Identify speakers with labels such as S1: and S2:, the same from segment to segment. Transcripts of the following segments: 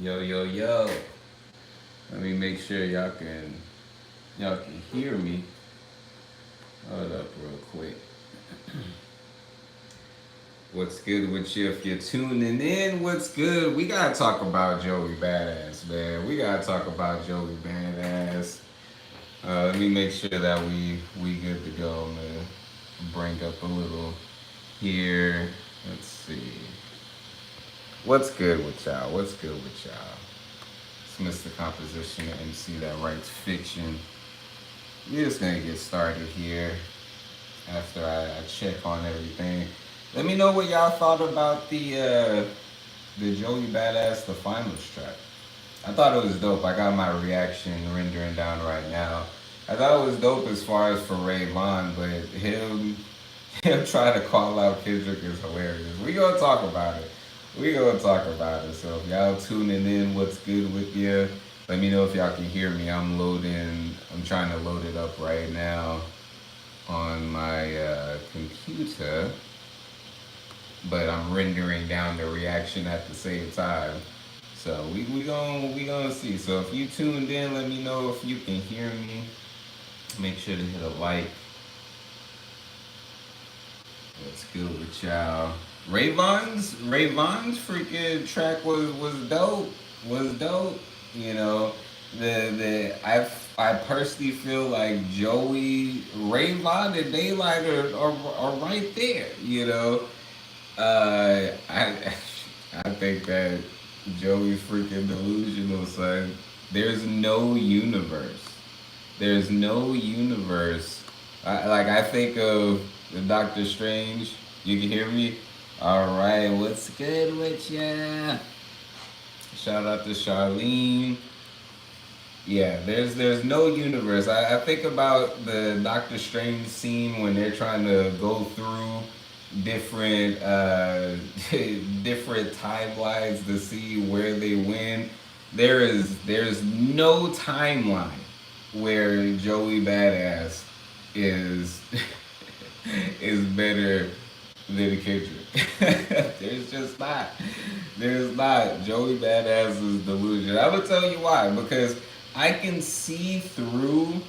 S1: Yo, yo, yo. Let me make sure y'all can hear me. Hold up real quick. What's good with you if you're tuning in? What's good? We gotta talk about Joey Badass, man. We gotta talk about Joey Badass. Let me make sure that we good to go, man. Bring up a little here. Let's see. What's good with y'all? What's good with y'all? It's Mr. Composition, the MC that writes fiction. We're just gonna get started here after I check on everything. Let me know what y'all thought about the Joey Badass the finals track. I thought it was dope. I got my reaction rendering down right now. I thought it was dope as far as for Ray Vaughn, but him trying to call out Kendrick is hilarious. We gonna talk about it. We gonna talk about it. So if y'all tuning in, what's good with you? Let me know if y'all can hear me. I'm loading. I'm trying to load it up right now on my computer, but I'm rendering down the reaction at the same time. So we gonna see. So if you tuned in, let me know if you can hear me. Make sure to hit a like. What's good with y'all? Ray Vaughn's freaking track was dope. Was dope. You know, I personally feel like Joey, Ray Vaughn, and Daylight are right there. You know, I I think that Joey's freaking delusional, son. There's no universe. There's no universe. I think of the Doctor Strange. You can hear me? Alright, what's good with ya? Shout out to Charlene. Yeah, there's no universe. I think about the Doctor Strange scene when they're trying to go through different different timelines to see where they win. There's no timeline where Joey Badass is is better than Kendrick. There's just not. There's not. Joey Badass is delusional. I'm gonna tell you why. Because I can see through.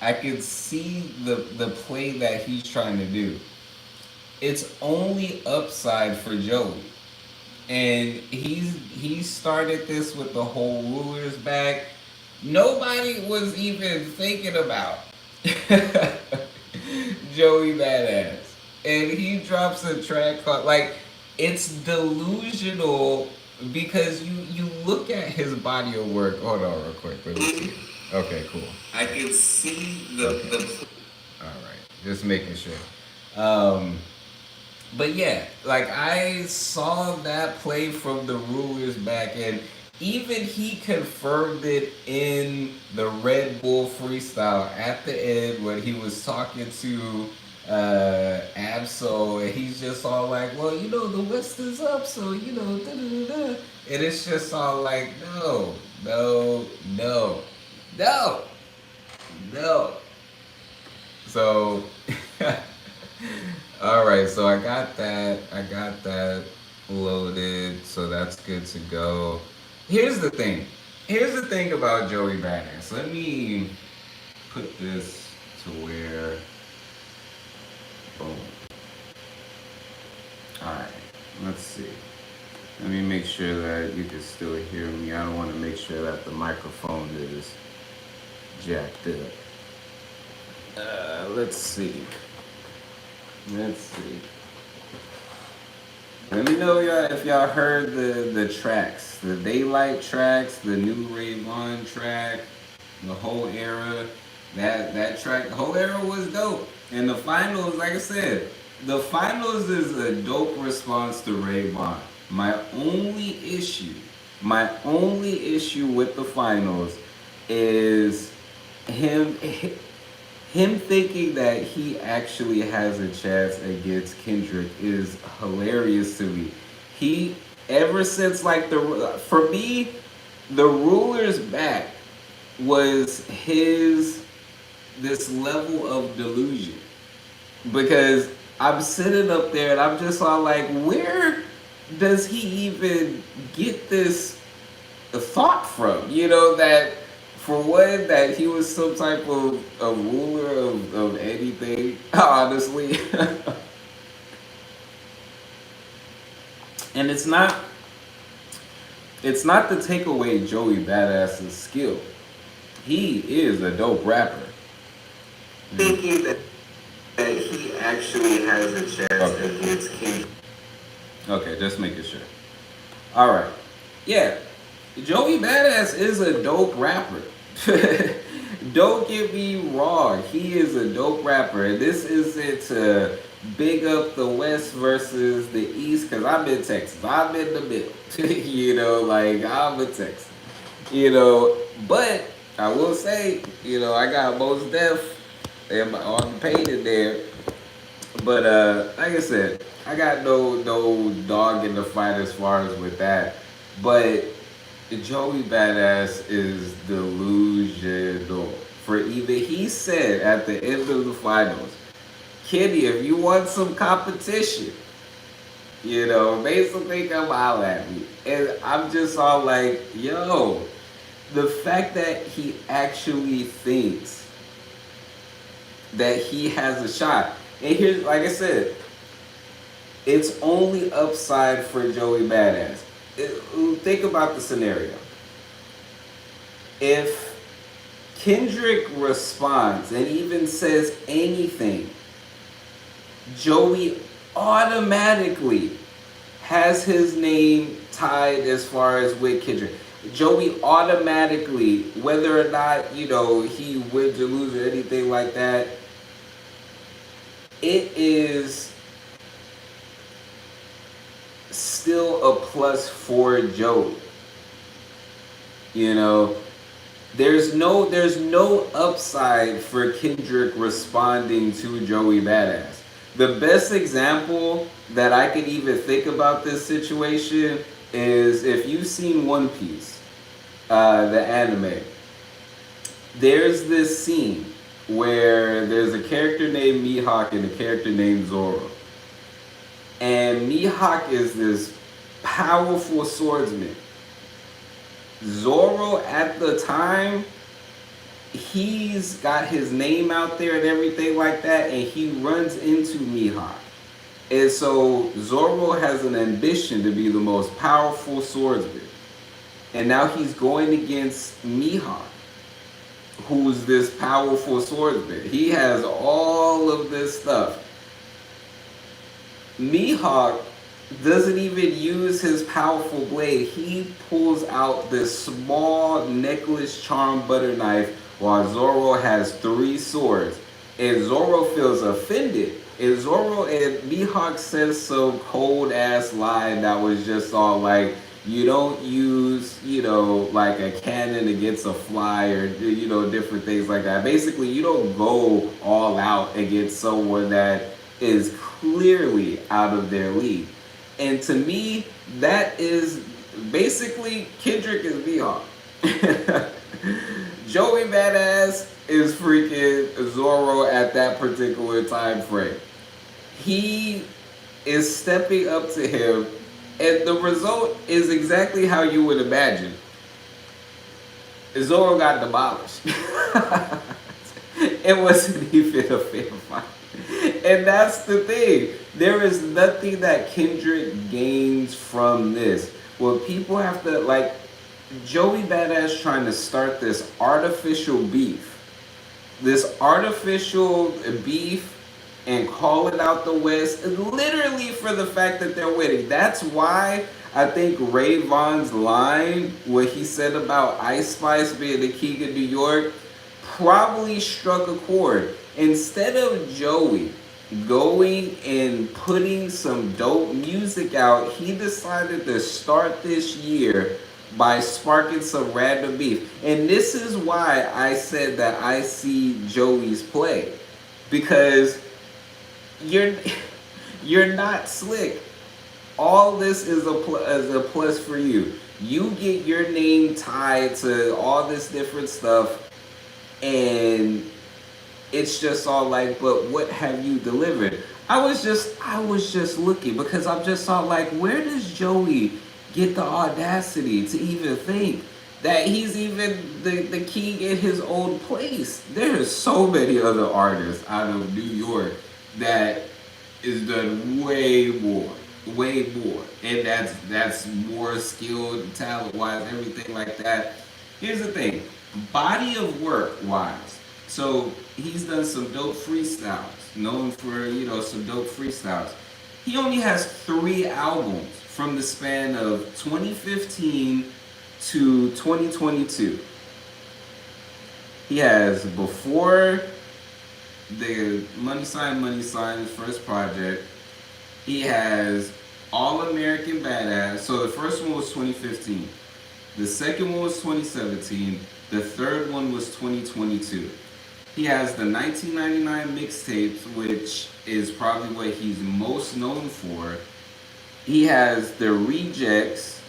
S1: I can see the play that he's trying to do. It's only upside for Joey. And he started this with the whole rulers back. Nobody was even thinking about Joey Badass. And he drops a track called like it's delusional because you look at his body of work. Hold on real quick. Let me see. Okay, cool. I can see the Alright. Just making sure. Um but yeah, like I saw that play from the rulers back, and even he confirmed it in the Red Bull freestyle at the end when he was talking to Absol, and he's just all like, well, you know, the West is up, so you know, da da da da. And it's just all like, no, no, no, no, no. So all right, so I got that. I got that loaded, so that's good to go. Here's the thing. Here's the thing about Joey Badass. Let me put this to where. Boom. All right. Let's see. Let me make sure that you can still hear me. I don't want to make sure that the microphone is jacked up. Let's see. Let's see. Let me know y'all if y'all heard the tracks, the Daylight tracks, the new Ray Vaughn track, the whole era. That track, the whole era was dope. And the finals, like I said, the finals is a dope response to Ray Vaughn. My only issue with the finals is him him thinking that he actually has a chance against Kendrick is hilarious to me. He ever since like the for me, the ruler's back was his this level of delusion because I'm sitting up there and I'm just all like, where does he even get this thought from. That for one, that he was some type of a ruler of anything, honestly. And it's not to take away Joey Badass's skill. He is a dope rapper. Thinking that he actually has a chance against King. Okay, just making sure. All right. Yeah, Joey Badass is a dope rapper. Don't get me wrong. He is a dope rapper. And this isn't to big up the West versus the East, because I'm in Texas. I'm in the middle. Like, I'm a Texan. But I will say, I got Most Def on the painted there. But like I said, I got no dog in the fight as far as with that. But Joey Badass is delusional. For even he said at the end of the finals, Kenny, if you want some competition, basically come out at me. And I'm just all like, yo, the fact that he actually thinks that he has a shot. And here's, like I said, it's only upside for Joey Badass. Think about the scenario. If Kendrick responds and even says anything, Joey automatically has his name tied as far as with Kendrick. Joey automatically, whether or not, he wins or loses or anything like that, it is still a plus for Joey. There's no upside for Kendrick responding to Joey Badass. The best example that I could even think about this situation is if you've seen One Piece, the anime. There's this scene where there's a character named Mihawk and a character named Zoro. And Mihawk is this powerful swordsman. Zoro at the time, he's got his name out there and everything like that, and he runs into Mihawk. And so Zoro has an ambition to be the most powerful swordsman. And now he's going against Mihawk, who's this powerful swordsman. He has all of this stuff. Mihawk doesn't even use his powerful blade. He pulls out this small necklace charm butter knife while Zoro has 3 swords. And Zoro feels offended. And Mihawk says some cold ass line that was just all like, you don't use, like a cannon against a fly or, different things like that. Basically, you don't go all out against someone that is clearly out of their league. And to me, that is basically Kendrick is Mihawk. Joey Badass is freaking Zoro at that particular time frame. He is stepping up to him, and the result is exactly how you would imagine. Zoro got demolished. It wasn't even a fair fight. And that's the thing. There is nothing that Kendrick gains from this. Well, people have to, like, Joey Badass trying to start this artificial beef. This artificial beef and call it out the West, literally for the fact that they're winning. That's why I think Ray Vaughn's line, what he said about Ice Spice being the king of New York, probably struck a chord. Instead of Joey going and putting some dope music out, he decided to start this year by sparking some random beef. And this is why I said that I see Joey's play. Because you're not slick. All this is a plus for you. You get your name tied to all this different stuff, and it's just all like, but what have you delivered? I was just looking because I'm just all like, where does Joey get the audacity to even think that he's even the king in his own place. There's so many other artists out of New York that is done way more, and that's more skilled, talent wise, everything like that. Here's the thing, body of work wise. So he's done some dope freestyles, known for some dope freestyles. He only has 3 albums from the span of 2015 to 2022. He has Before the Money Sign, his first project. He has All American Badass. So the first one was 2015. The second one was 2017. The third one was 2022. He has the 1999 mixtapes, which is probably what he's most known for. He has the Rejects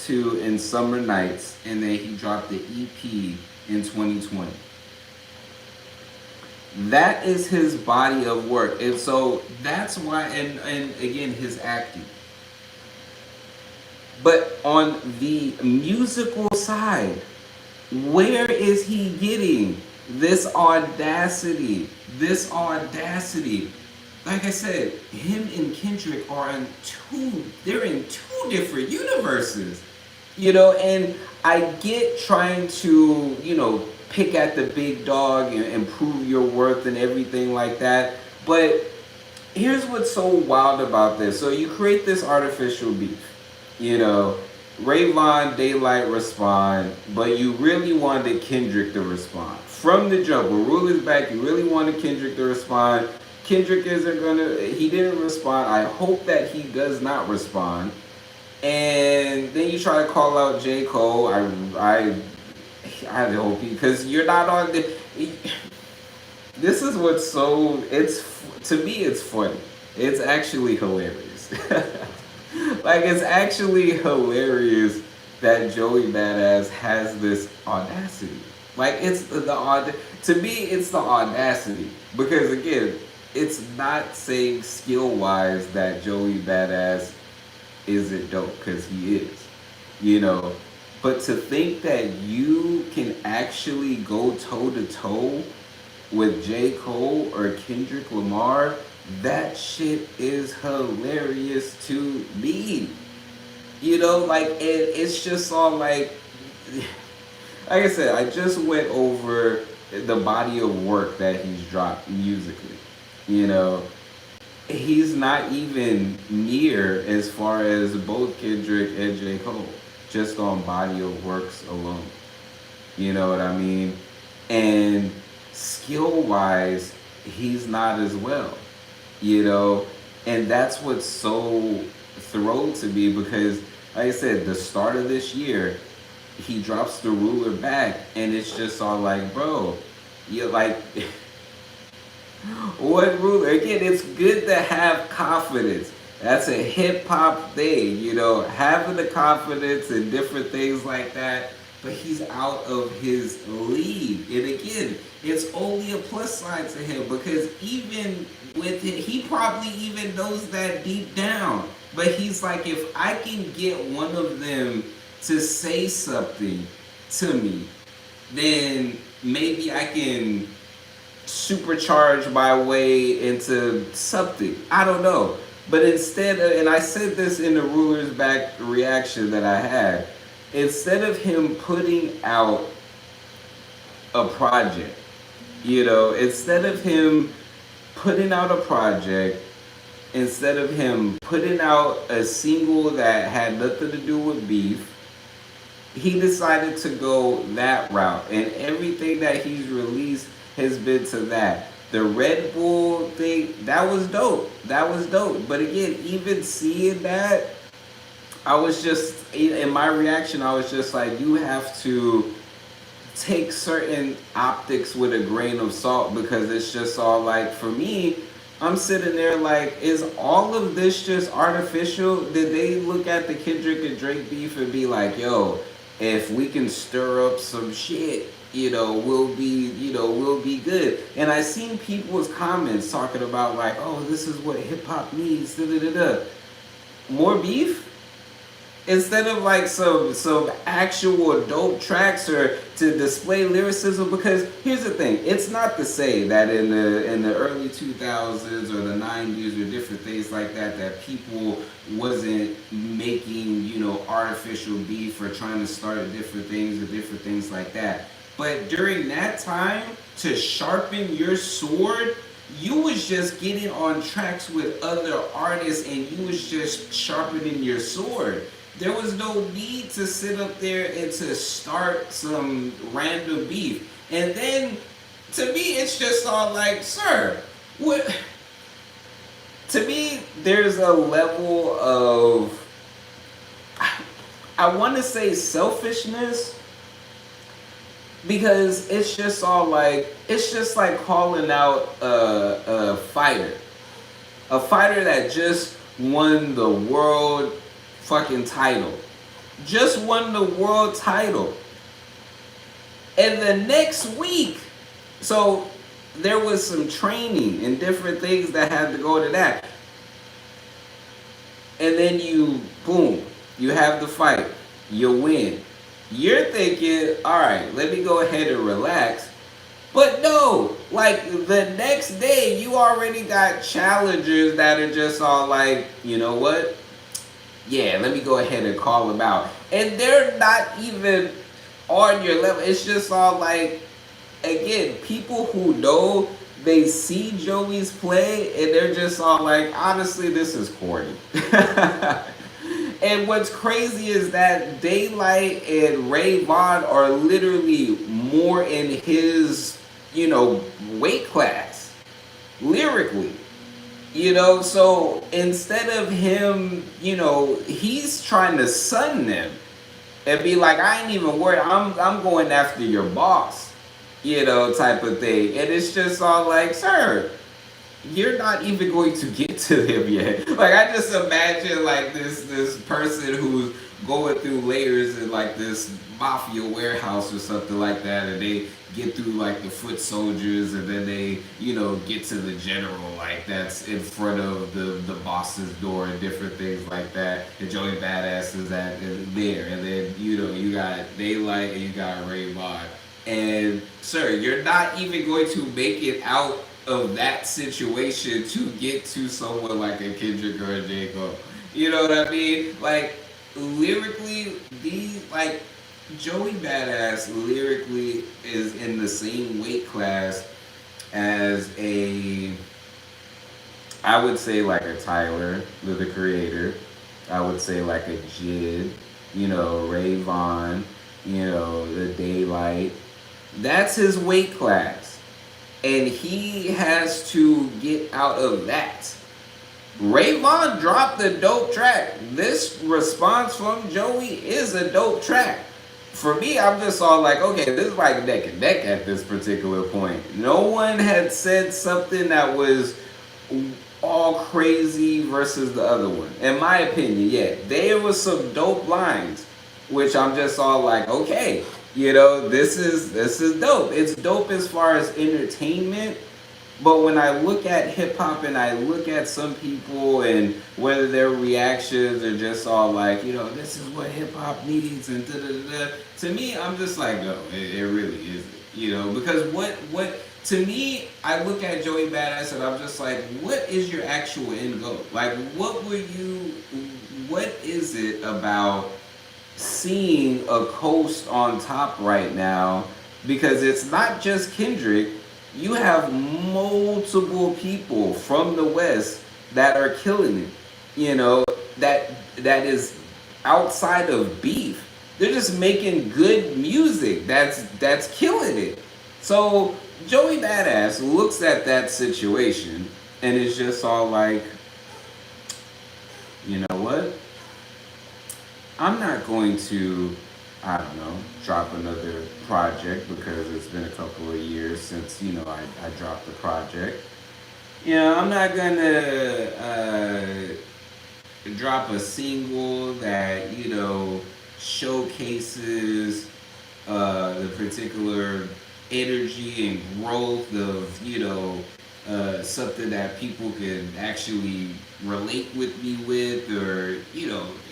S1: 2 and Summer Nights, and then he dropped the EP in 2020. That is his body of work. And so that's why, and again, his acting. But on the musical side, where is he getting this audacity? This audacity. Like I said, him and Kendrick are they're in two different universes. And I get trying to, pick at the big dog and prove your worth and everything like that. But here's what's so wild about this. So you create this artificial beef. Rayvon, Daylight respond, but you really wanted Kendrick to respond. From the jump, when Rule is back, you really wanted Kendrick to respond. Kendrick he didn't respond. I hope that he does not respond. And then you try to call out J. Cole. I hope because you're not on the. This is what's to me, it's funny. It's actually hilarious. Like, it's actually hilarious that Joey Badass has this audacity. Like, it's to me, it's the audacity. Because, again, it's not saying skill-wise that Joey Badass isn't dope, because he is. But to think that you can actually go toe-to-toe with J. Cole or Kendrick Lamar, that shit is hilarious to me. It's just all like I said, I just went over the body of work that he's dropped musically. He's not even near as far as both Kendrick and J. Cole, just on body of works alone. You know what I mean? And skill-wise, he's not as well. And that's what's so thrown to me because, like I said, the start of this year, he drops the ruler back, and it's just all like, bro, what ruler? Again, it's good to have confidence. That's a hip-hop thing, having the confidence and different things like that. But he's out of his league. And again, it's only a plus side to him because even with it, he probably even knows that deep down. But he's like, if I can get one of them to say something to me, then maybe I can supercharge my way into something. I don't know. But instead of, and I said this in the Ruler's Back reaction that I had, instead of him putting out a project, instead of him putting out a project, instead of him putting out a single that had nothing to do with beef, he decided to go that route. And everything that he's released has been to that. The Red Bull thing, that was dope. But again, even seeing that, I was just, in my reaction, I was just like, you have to take certain optics with a grain of salt because it's just all like, for me, I'm sitting there like, is all of this just artificial? Did they look at the Kendrick and Drake beef and be like, yo, if we can stir up some shit, we'll be good. And I seen people's comments talking about like, oh, this is what hip hop needs, da da da da. More beef? instead of like some actual dope tracks or to display lyricism. Because here's the thing, it's not to say that in the early 2000s or the 90s or different things like that people wasn't making, you know, artificial beef or trying to start different things or different things like that. But during that time, to sharpen your sword, you was just getting on tracks with other artists and you was just sharpening your sword. There was no need to sit up there and to start some random beef. And then, to me, it's just all like, sir, what? To me, there's a level of, I want to say selfishness, because it's just all like, it's just like calling out a fighter that just won the world fucking title, just won the world title, and the next week, so there was some training and different things that had to go to that, and then you boom, you have the fight, you win. You're thinking, all right, let me go ahead and relax. But no, like the next day, you already got challengers that are just all like, you know what? Yeah, let me go ahead and call them out. And they're not even on your level. It's just all like, again, people who know, they see Joey's play and they're just all like, honestly, this is corny. And what's crazy is that Daylight and Ray Vaughn are literally more in his, you know, weight class, lyrically. You know, so instead of him, you know, he's trying to sun them and be like, I ain't even worried, I'm going after your boss, you know, type of thing. And it's just all like, sir, you're not even going to get to him yet. Like, I just imagine like this person who's going through layers in like this mafia warehouse or something like that, and they get through like the foot soldiers, and then they, you know, get to the general like that's in front of the boss's door and different things like that. And Joey Badass is there, and then, you know, you got Daylight and you got Ray Vaughn. And sir, you're not even going to make it out of that situation to get to someone like a Kendrick or a J. Cole. You know what I mean? Like, lyrically, these, like, Joey Badass lyrically is in the same weight class as I would say like a Tyler, the creator. I would say like a Jid, you know, Ray Vaughn, you know, the Daylight. That's his weight class. And he has to get out of that. Ray Vaughn dropped a dope track. This response from Joey is a dope track. For me, I'm just all like, okay, this is like neck and neck at this particular point. No one had said something that was all crazy versus the other one. In my opinion, yeah. There was some dope lines, which I'm just all like, okay, you know, this is dope. It's dope as far as entertainment. But when I look at hip hop and I look at some people and whether their reactions are just all like, you know, this is what hip hop needs and da da da da. To me, I'm just like, no, it really isn't. You know, because what to me, I look at Joey Badass and I'm just like, what is your actual end goal? Like, what is it about seeing a coast on top right now? Because it's not just Kendrick. You have multiple people from the West that are killing it. You know, that is outside of beef. They're just making good music that's killing it. So Joey Badass looks at that situation and is just all like, you know what? I'm not going to, I don't know, drop another project because it's been a couple of years since, you know, I dropped the project. You know, I'm not gonna drop a single that, you know, showcases the particular energy and growth of, you know, something that people can actually relate with me with, or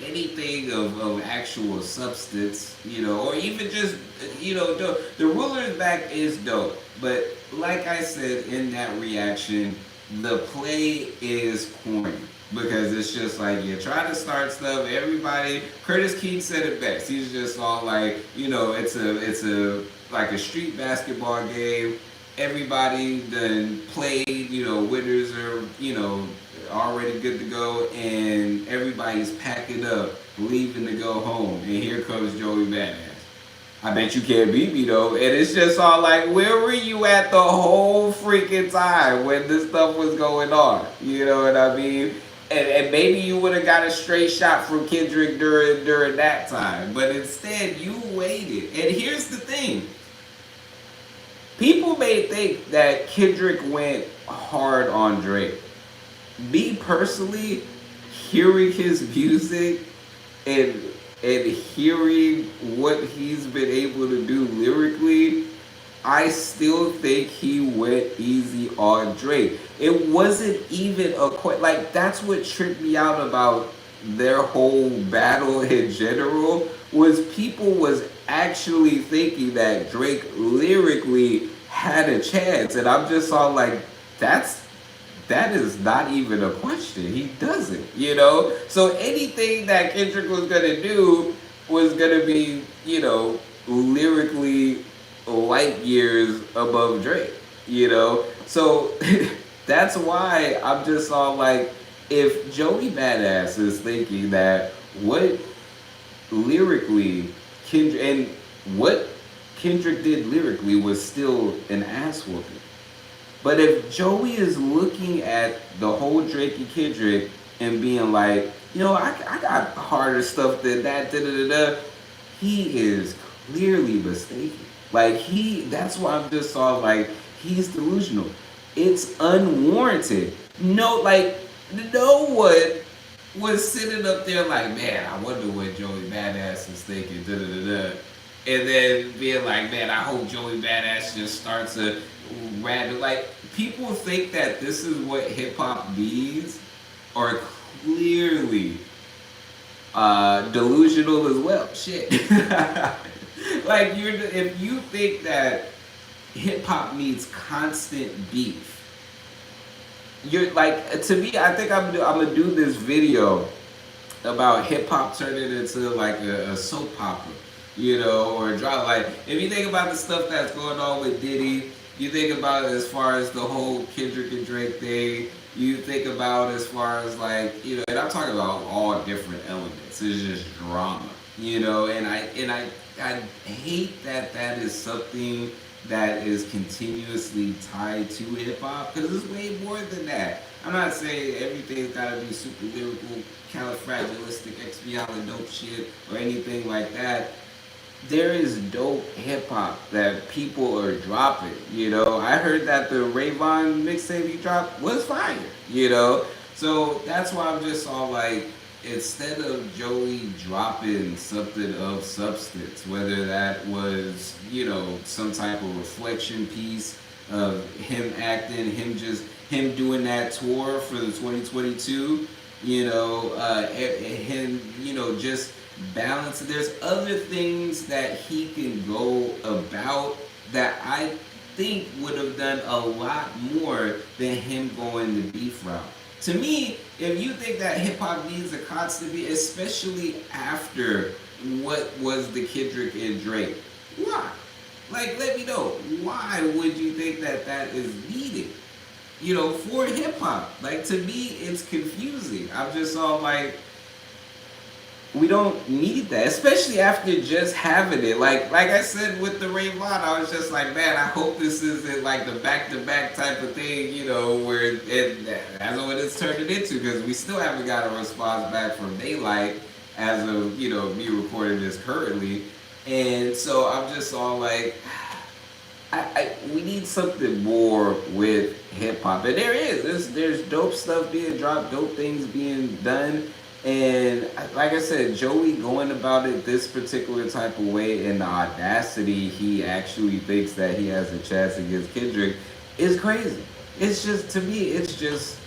S1: anything of actual substance, or even just the ruler's back is dope. But like I said in that reaction, the play is corny. Because it's just like you try to start stuff. Everybody, Curtis King said it best. He's just all like, it's a like a street basketball game. Everybody then played. Winners are already good to go, and everybody's packing up, leaving to go home. And here comes Joey Badass. I bet you can't beat me though. And it's just all like, where were you at the whole freaking time when this stuff was going on? You know what I mean? And maybe you would have got a straight shot from Kendrick during that time. But instead, you waited. And here's the thing. People may think that Kendrick went hard on Drake. Me personally, hearing his music and hearing what he's been able to do lyrically, I still think he went easy on Drake. It wasn't even like, that's what tripped me out about their whole battle in general, was people was actually thinking that Drake lyrically had a chance, and I'm just all like, that is not even a question. He doesn't. So anything that Kendrick was gonna do was gonna be, lyrically light years above Drake. So that's why I'm just all like, if Joey Badass is thinking that what lyrically Kendrick and what Kendrick did lyrically was still an ass whooping. But if Joey is looking at the whole Drake and Kendrick and being like, I got harder stuff than that, he is clearly mistaken. Like, that's why I'm just all like, he's delusional. It's unwarranted. No one was sitting up there like, man, I wonder what Joey Badass is thinking, and then being like, man, I hope Joey Badass just starts a random, like, people think that this is what hip hop needs, are clearly delusional as well. Shit. Like, if you think that hip hop needs constant beef, you're like, to me, I think I'm gonna do this video about hip hop turning into like a soap opera, or a drama. Like, if you think about the stuff that's going on with Diddy, you think about it as far as the whole Kendrick and Drake thing. You think about as far as like, and I'm talking about all different elements. It's just drama, and I hate that is something that is continuously tied to hip hop, because it's way more than that. I'm not saying everything's gotta be super lyrical, califragilistic, dope shit, or anything like that. There is dope hip hop that people are dropping. I heard that the Rayvon mixtape he dropped was fire. So that's why I'm just all like, instead of Joey dropping something of substance, whether that was, some type of reflection piece of him acting, him doing that tour for the 2022, him, just balance. There's other things that he can go about that I think would have done a lot more than him going the beef route. To me, if you think that hip hop needs a constant beat, especially after what was the Kendrick and Drake, why? Like, let me know. Why would you think that is needed? For hip hop. Like, to me, it's confusing. I'm just all like, we don't need that, especially after just having it. Like I said with the Rayvon, I was just like, man, I hope this isn't like the back-to-back type of thing, where that's what it's turned it into, because we still haven't got a response back from Daylight as of, me recording this currently. And so I'm just all like, we need something more with hip-hop. And there's dope stuff being dropped, dope things being done. And like I said, Joey going about it this particular type of way, and the audacity he actually thinks that he has a chance against Kendrick, is crazy. it's just, to me, it's just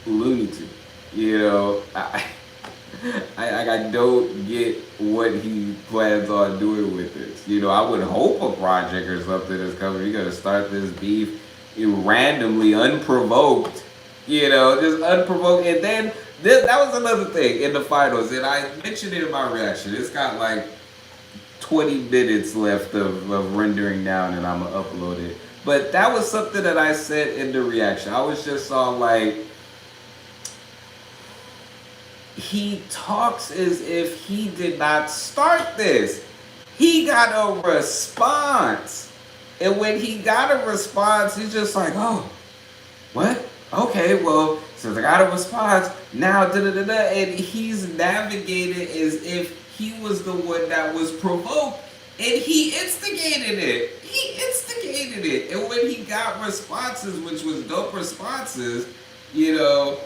S1: Looney Tunes. You know, I don't get what he plans on doing with this. You know, I would hope a project or something is coming. You're gonna start this beef randomly, unprovoked. You know, just unprovoked, and then that was another thing in the finals, and I mentioned it in my reaction. It's got like 20 minutes left of rendering down, and I'm gonna upload it. But that was something that I said in the reaction. I was just all like, he talks as if he did not start this. He got a response. And when he got a response, he's just like, oh, what? Okay, well, since I got a response, now da da da da. And he's navigated as if he was the one that was provoked. And he instigated it. He instigated it. And when he got responses, which was dope responses, you know,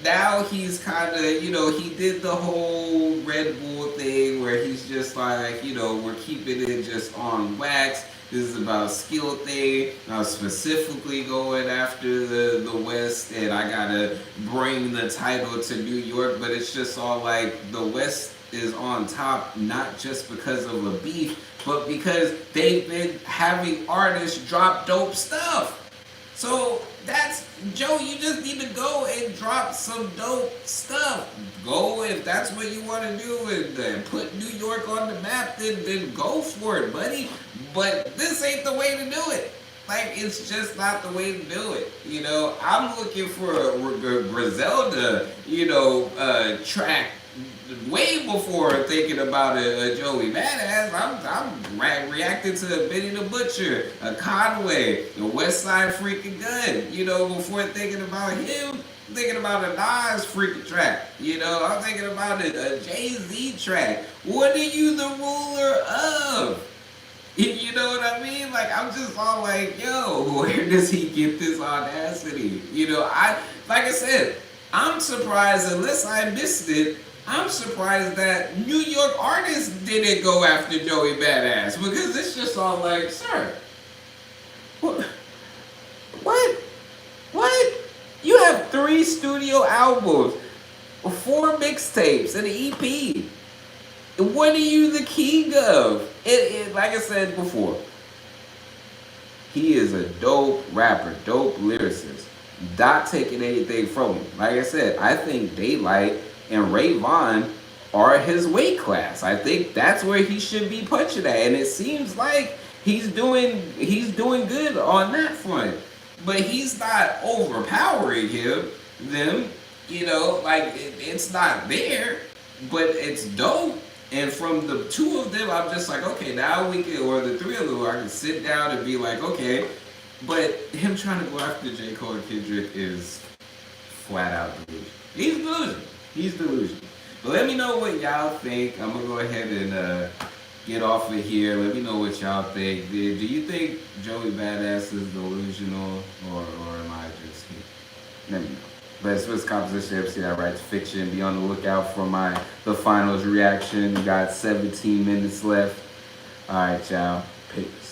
S1: now he's kind of, you know, he did the whole Red Bull thing where he's just like, you know, we're keeping it just on wax. This is about skill thing. I'm specifically going after the West, and I gotta bring the title to New York. But it's just all like the West is on top, not just because of a beef, but because they've been having artists drop dope stuff. So that's, Joe, you just need to go and drop some dope stuff. Go, if that's what you want to do, and put New York on the map, then go for it, buddy. But this ain't the way to do it. Like, it's just not the way to do it. You know, I'm looking for a Griselda, you know, track way before thinking about a Joey Badass. I'm reacting to Benny the Butcher, a Conway, the West Side Freaking Gun. You know, before thinking about him, I'm thinking about a Nas freaking track. You know, I'm thinking about a Jay-Z track. What are you the ruler of? You know what I mean? Like, I'm just all like, yo, where does he get this audacity? You know, like I said, I'm surprised, unless I missed it, I'm surprised that New York artists didn't go after Joey Badass, because it's just all like, sir, what? What? You have 3 studio albums, 4 mixtapes, and an EP. What are you the king of? Like I said before, he is a dope rapper, dope lyricist. Not taking anything from him. Like I said, I think Daylight and Ray Vaughn are his weight class. I think that's where he should be punching at, and it seems like he's doing good on that front. But he's not overpowering them. You know, like it's not there, but it's dope. And from the 2 of them, I'm just like, okay, now we can, or the 3 of them, I can sit down and be like, okay. But him trying to go after J. Cole and Kendrick is flat out delusional. He's delusional. But let me know what y'all think. I'm gonna go ahead and get off of here. Let me know what y'all think. Do you think Joey Badass is delusional, or am I just here? Let me know. But it's Swiss Composition MC that writes fiction. Be on the lookout for the finals reaction. We got 17 minutes left. All right, y'all. Peace.